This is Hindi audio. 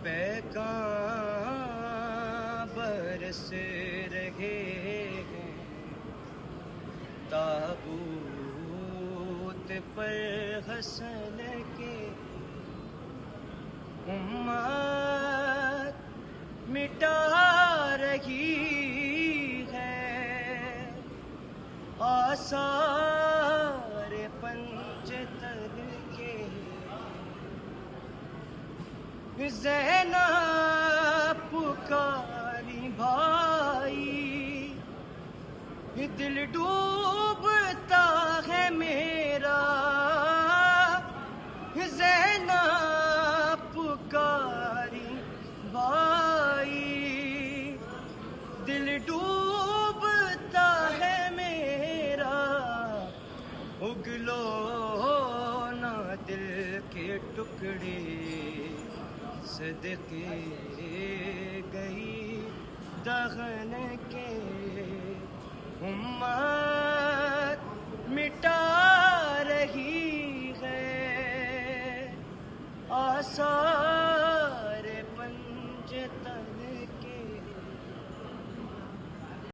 पैगाम बरस रहे हैं ताबूत पर हसन के। उम्मत मिटा रही है आसार पंजतन के। ज़ैनब पुकारी भाई, दिल डूबता है मेरा। ज़ैनब पुकारी भाई, दिल डूबता है मेरा। उगलो ना दिल के टुकड़े सदके गई दहन के। उम्मत मिटा रही है आसा